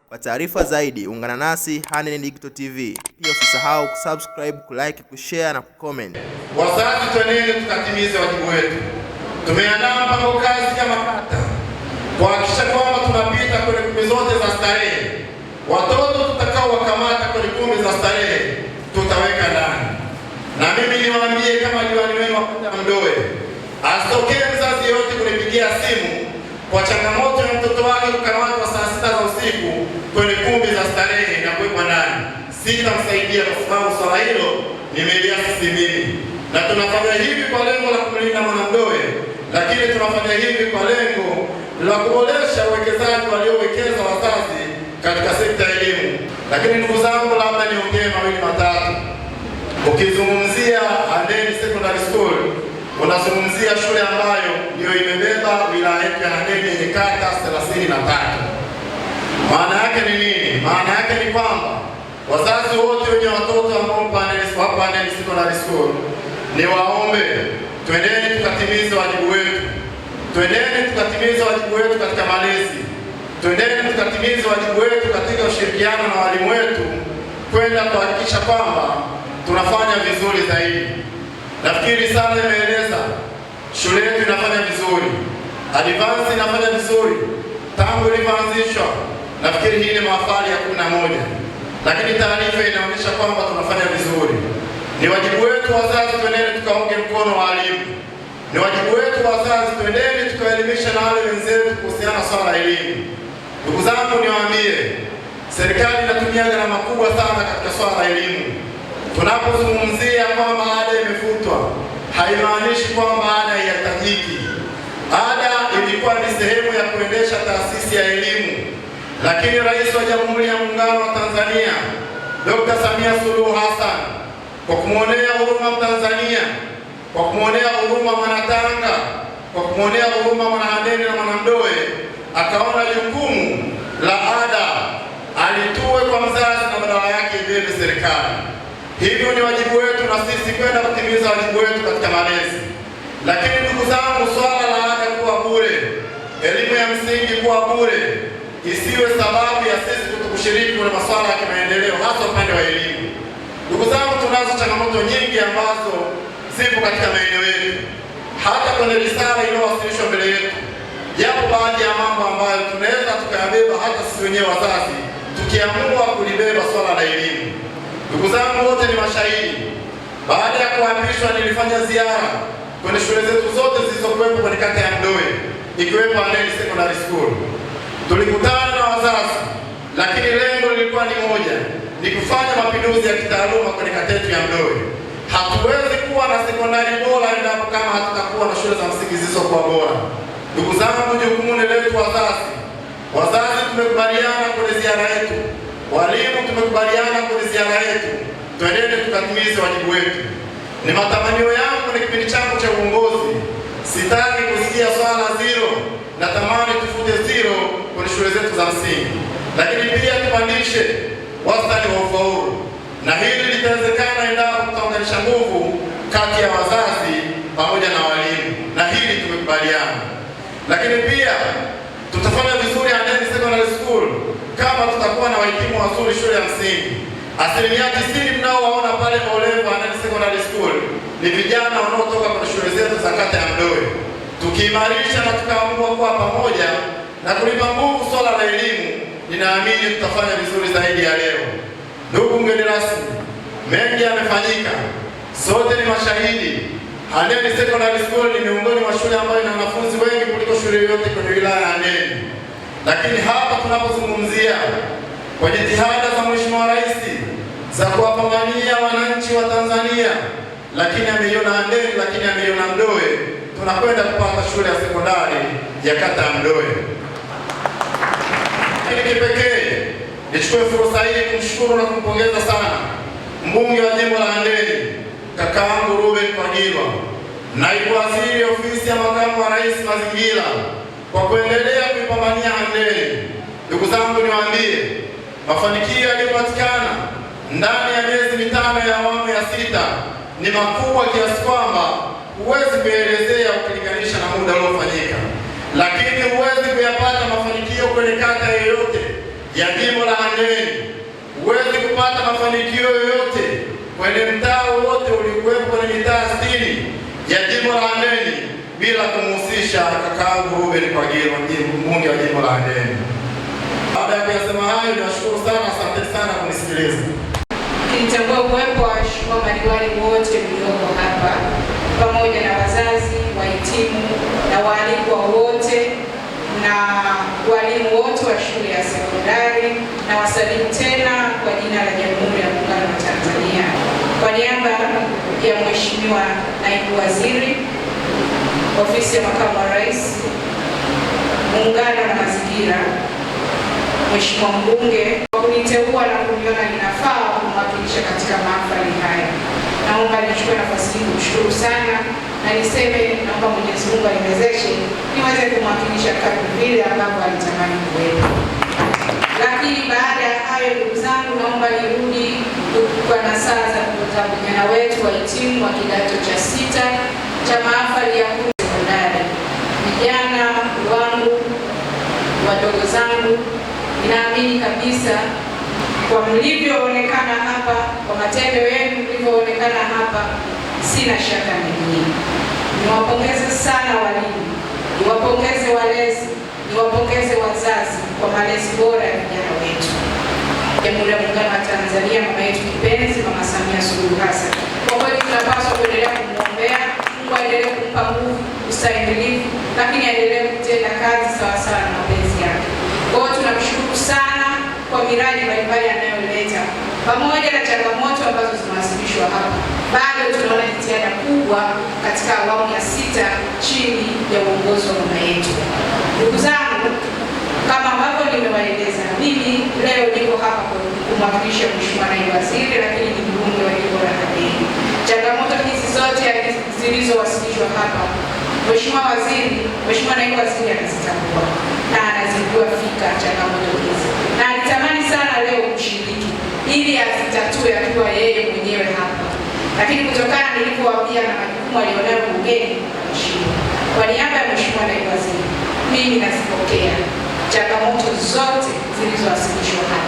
Kwa taarifa zaidi, ungana nasi Handeni Digital TV. Pia usisahau kusubscribe, kulike, kushare na kucomment. Wazazi, twendeni tukatimize wajibu wetu. Tumeandaa mpango kazi kama kata kuhakikisha kwamba tunapita kwenye kumbi zote za starehe. Watoto tutakao wakamata kwenye kumbi za starehe tutaweka ndani. Na mimi niwaambie kama diwani wenu wa kata Mdoe, asitokee mzazi yote kunipigia simu kwa changamoto ya mtoto wake kukamatwa saa 6 za usiku kwenye kumbi za starehe na kuwekwa ndani. Sitamsaidia kwa sababu swala hilo nimeliasi mimi. Na tunafanya hivi kwa lengo la kumlinda Mwanamdoe, lakini tunafanya hivi kwa lengo la kuboresha uwekezaji waliowekeza wazazi katika sekta ya elimu. Lakini ndugu zangu, labda niongee mawili matatu. Ukizungumzia Handeni Secondary School, unazungumzia shule ambayo ndio imebeba wilaya yetu ya Handeni yenye kata 33. Maana yake ni nini? Maana yake ni kwamba wazazi wote wenye watoto ambao wapo Handeni Secondary School, ni waombe twendeni tukatimize wajibu wetu. Twendeni tukatimize wajibu wetu katika malezi. Twendeni tukatimize wajibu wetu katika ushirikiano na walimu wetu kwenda kuhakikisha kwamba tunafanya vizuri zaidi. Nafikiri sana imeeleza shule yetu inafanya vizuri. Advance inafanya vizuri tangu ilipoanzishwa. Nafikiri hii ni mahafali ya 11. Lakini taarifa inaonyesha kwamba tunafanya vizuri. Ni wajibu wetu wazazi, twendeni tukaunge mkono walimu. Ni wajibu wetu wazazi, twendeni tukaelimisha na wale wenzetu kuhusiana swala la elimu. Ndugu zangu, niwaambie, serikali inatumia gharama kubwa sana katika swala la elimu. Tunapozungumzia kwamba ada imefutwa, haimaanishi kwamba ada haihitajiki. Ada ilikuwa ni sehemu ya kuendesha taasisi ya elimu, lakini Rais wa Jamhuri ya Muungano wa Tanzania Dr. Samia Suluhu Hassan, kwa kumwonea huruma Mtanzania, kwa kumwonea huruma Mwanatanga, kwa kumwonea huruma Mwanahandeni na Mwanamdoe, akaona jukumu la ada alitue kwa mzazi na badala yake ibebe serikali. Hivyo ni wajibu wetu na sisi kwenda kutimiza wajibu wetu katika malezi. Lakini ndugu zangu, swala la ada kuwa bure, elimu ya msingi kuwa bure, isiwe sababu ya sisi kutokushiriki kwenye masuala ya kimaendeleo, hasa upande wa elimu. Ndugu zangu, tunazo changamoto nyingi ambazo zipo katika maeneo yetu. Hata kwenye risala iliyowasilishwa mbele yetu, yapo baadhi ya mambo ambayo tunaweza tukayabeba hata sisi wenyewe wazazi, tukiamua kulibeba swala la elimu. Ndugu zangu, wote ni mashahidi. Baada ya kuapishwa, nilifanya ziara kwenye shule zetu zote zilizokuwepo kwenye kata ya Mdoe, ikiwepo Handeni Secondary School. Tulikutana na wazazi, lakini lengo lilikuwa ni moja, ni kufanya mapinduzi ya kitaaluma kwenye kata yetu ya Mdoe. Hatuwezi kuwa na sekondari bora endapo kama hatutakuwa na shule za msingi zilizokuwa bora. Ndugu zangu, jukumu ni letu wazazi. Wazazi tumekubaliana kwenye ziara yetu, walimu tumekubaliana kwenye ziara yetu, twendeni tukatimize wajibu wetu. Ni matamanio yangu kwenye kipindi changu cha uongozi, sitaki kusikia swala zero. Natamani tufute zero kwenye shule zetu za msingi, lakini pia tupandishe wastani wa ufaulu, na hili litawezekana endapo tutaunganisha nguvu kati ya wazazi pamoja na walimu, na hili tumekubaliana. Lakini pia tutafanya vizuri Handeni Secondary School kama tutakuwa na wahitimu wazuri shule ya msingi. 90% mnaowaona pale Olevo Handeni Secondary School ni vijana wanaotoka kwenye shule zetu za kata ya Mdoe. Tukiimarisha na tukaamua kuwa pamoja na kulipa nguvu swala la elimu, ninaamini tutafanya vizuri zaidi ya leo. Ndugu mgeni rasmi, mengi yamefanyika, sote ni mashahidi. Handeni Secondary School ni miongoni mwa shule ambayo ina wanafunzi wengi kuliko shule yote kwenye wilaya ya Handeni. Lakini hapa tunapozungumzia kwa jitihada za Mheshimiwa Rais za kuwapambania wananchi wa Tanzania, lakini ameiona Handeni, lakini ameiona Mdoe, tunakwenda kupata shule ya sekondari ya kata ya Mdoe. Lakini kipekee nichukue fursa hii kumshukuru na kumpongeza sana mbunge wa jimbo la Handeni, kakaangu Ruben Kwagilwa, naibu waziri ofisi ya makamu wa rais mazingira, kwa kuendelea kuipambania Handeni. Ndugu zangu, niwaambie, mafanikio yaliyopatikana ndani ya miezi 5 ya awamu ya 6 ni makubwa kiasi kwamba huwezi kuelezea ukilinganisha na muda uliofanyika. Lakini huwezi kuyapata mafanikio kwenye kata yoyote ya jimbo la Handeni. Huwezi kupata mafanikio yoyote kwenye mtaa wote uliokuwepo kwenye mitaa 60 ya jimbo la Handeni bila kumhusisha kakaangu Ruben Kwagilo, mbunge wa jimbo la Handeni. Baada ya kuyasema hayo, nashukuru sana, asante sana kunisikiliza. Nitambua uwepo wa waheshimiwa madiwani wote mlioko hapa pamoja na wazazi, wahitimu na waalikwa wote na walimu wote wa shule ya sekondari, na wasalimu tena kwa jina la Jamhuri ya Muungano wa Tanzania. Kwa niaba ya Mheshimiwa Naibu Waziri, Ofisi ya Makamu wa Rais, Muungano na Mazingira, Mheshimiwa Mbunge kwa kuniteua na kuniona ninafaa kumwakilisha katika mahafali haya, naomba nichukue nafasi hii kumshukuru sana na niseme naomba Mwenyezi Mungu aniwezeshe niweze kumwakilisha kadri vile ambavyo alitamani kuwepo. Lakini baada ya hayo, ndugu zangu, naomba nirudi kwa nasaha za vijana wetu wahitimu wa kidato cha 6 cha mahafali ya sekondari. Vijana wangu, wadogo zangu, ninaamini kabisa kwa mlivyoonekana hapa, kwa matendo yenu mlivyoonekana hapa, sina shaka nyingi. Niwapongeze sana walimu, niwapongeze walezi, niwapongeze wazazi kwa malezi bora ya vijana wetu. Jamhuri ya Muungano wa Tanzania, mama yetu kipenzi, Mama Samia Suluhu Hassan, kwa kweli tunapaswa kuendelea kumwombea Mungu, aendelee kumpa nguvu, ustahimilivu, lakini aendelee kutenda kazi sawa sawa na mapenzi yake. Kwa hiyo tunamshukuru sana kwa miradi mbalimbali anayoleta, pamoja na changamoto ambazo zimewasilishwa hapa. Bado tunaona jitihada kubwa katika awamu ya 6 chini ya uongozi wa mama yetu. Ndugu zangu, kama ambavyo nimewaeleza, mimi leo niko hapa kumwakilisha Mheshimiwa Naibu Waziri, lakini ni mbunge wa jimbo la Handeni. Changamoto hizi zote zilizowasilishwa hapa, Mheshimiwa Waziri, Mheshimiwa Naibu Waziri anazitambua na anazijua fika changamoto hizi, na alitamani sana leo kushiriki ili azitatue akiwa yeye mwenyewe hapa, lakini kutokana nilivyowaambia na majukumu alionayo bungeni ameshindwa. Kwa niaba ya Mheshimiwa Naibu Waziri, mimi nazipokea changamoto zote zilizowasilishwa hapa.